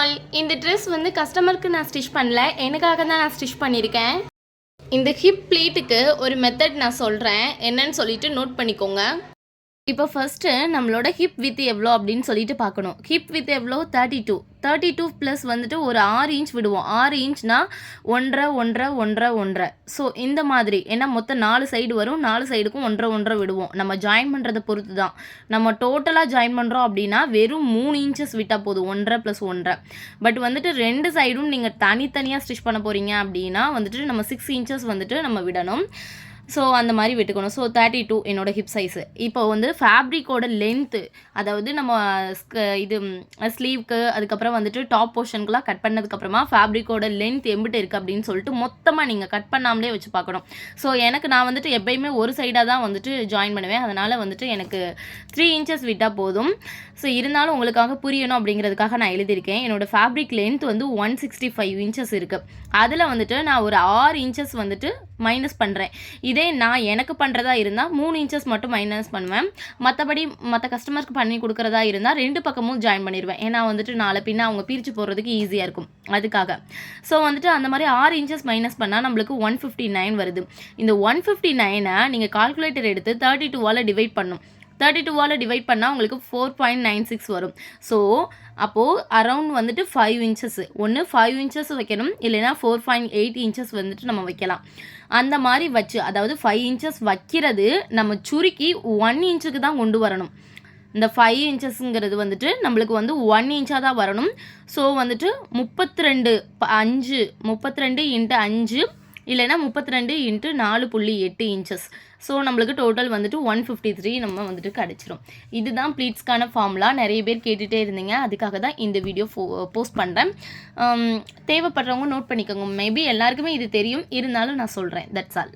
All. இந்த dress வந்து கஸ்டமருக்கு நான் ஸ்டிச் பண்ணல, எனக்காக தான் நான் ஸ்டிச் பண்ணியிருக்கேன். இந்த ஹிப் ப்ளீட்டுக்கு ஒரு மெத்தட் நான் சொல்கிறேன், என்னன்னு சொல்லிட்டு நோட் பண்ணிக்கோங்க. இப்போ ஃபஸ்ட்டு நம்மளோட ஹிப் வித் எவ்வளோ அப்படின்னு சொல்லிட்டு பார்க்கணும். ஹிப் வித் எவ்வளோ 32 ப்ளஸ் வந்துட்டு ஒரு 6 இன்ச் விடுவோம். 6 இன்ச்னா 1.5 1.5 1.5 1.5. ஸோ இந்த மாதிரி, ஏன்னா மொத்தம் 4 சைடு வரும், 4 சைடுக்கும் 1.5 1.5 விடுவோம். நம்ம ஜாயின் பண்ணுறதை பொறுத்து தான். நம்ம டோட்டலாக ஜாயின் பண்ணுறோம் அப்படின்னா வெறும் 3 இன்ச்சஸ் விட்டால் போதும், 1.5 + 1.5. பட் வந்துட்டு 2 சைடும் நீங்கள் தனித்தனியாக ஸ்டிச் பண்ண போகிறீங்க அப்படின்னா வந்துட்டு நம்ம 6 இன்ச்சஸ் வந்துட்டு நம்ம விடணும். ஸோ அந்த மாதிரி விட்டுக்கணும். ஸோ 32 என்னோடய ஹிப் சைஸு. இப்போ வந்து ஃபேப்ரிக்கோட லென்த்து, அதாவது நம்ம இது ஸ்லீவ்க்கு அதுக்கப்புறம் வந்துட்டு டாப் போர்ஷனுக்குலாம் கட் பண்ணதுக்கப்புறமா ஃபேப்ரிக்கோட லென்த் எம்பிட்டு இருக்குது அப்படின்னு சொல்லிட்டு மொத்தமாக நீங்கள் கட் பண்ணாமலே வச்சு பார்க்கணும். ஸோ நான் வந்துட்டு எப்பயுமே ஒரு சைடாக தான் வந்துட்டு ஜாயின் பண்ணுவேன். அதனால் வந்துட்டு எனக்கு 3 இன்ச்சஸ் விட்டால் போதும். ஸோ இருந்தாலும் உங்களுக்காக புரியணும் அப்படிங்கிறதுக்காக நான் எழுதியிருக்கேன். என்னோடய ஃபேப்ரிக் லென்த் வந்து 165 இன்ச்சஸ் இருக்குது. அதில் வந்துட்டு நான் ஒரு 6 இன்ச்சஸ் வந்துட்டு மைனஸ் பண்ணுறேன். இதே நான் எனக்கு பண்ணுறதா இருந்தால் 3 இன்ச்சஸ் மட்டும் மைனஸ் பண்ணுவேன். மற்றபடி மற்ற கஸ்டமருக்கு பண்ணி கொடுக்குறதா இருந்தால் 2 பக்கமும் ஜாயின் பண்ணிடுவேன். ஏன்னா வந்துட்டு நாளை பின்ன அவங்க பிரித்து போடுறதுக்கு ஈஸியாக இருக்கும், அதுக்காக. ஸோ வந்துட்டு அந்த மாதிரி 6 இன்ச்சஸ் மைனஸ் பண்ணால் நம்மளுக்கு 159 வருது. இந்த 159 நீங்கள் கால்குலேட்டர் எடுத்து 32ஆல் டிவைட் பண்ணணும். 32ஆல் டிவைட் பண்ணால் உங்களுக்கு 4.96 வரும். ஸோ அப்போது அரவுண்ட் வந்துட்டு 5 இன்ச்சஸ், ஒன்று 5 இன்ச்சஸ் வைக்கணும், இல்லைனா 4.8 இன்ச்சஸ் வந்துட்டு நம்ம வைக்கலாம். அந்த மாதிரி வச்சு, அதாவது 5 இன்ச்சஸ் வைக்கிறது நம்ம சுருக்கி 1 இன்ச்சுக்கு தான் கொண்டு வரணும். இந்த 5 இன்ச்சஸ்ங்கிறது வந்துட்டு நம்மளுக்கு வந்து 1 இன்ச்சாக தான் வரணும். ஸோ வந்துட்டு 32 × 5 இல்லைனா 32 × 4.8 இன்ச்சஸ். ஸோ நம்மளுக்கு டோட்டல் வந்துட்டு 153 நம்ம வந்துட்டு கிடச்சிரும். இதுதான் ப்ளீட்ஸ்க்கான ஃபார்முலா. நிறைய பேர் கேட்டுகிட்டே இருந்தீங்க, அதுக்காக தான் இந்த வீடியோ போஸ்ட் பண்ணுறேன். தேவைப்படுறவங்க நோட் பண்ணிக்கோங்க. மேபி எல்லாருக்குமே இது தெரியும், இருந்தாலும் நான் சொல்கிறேன். That's all.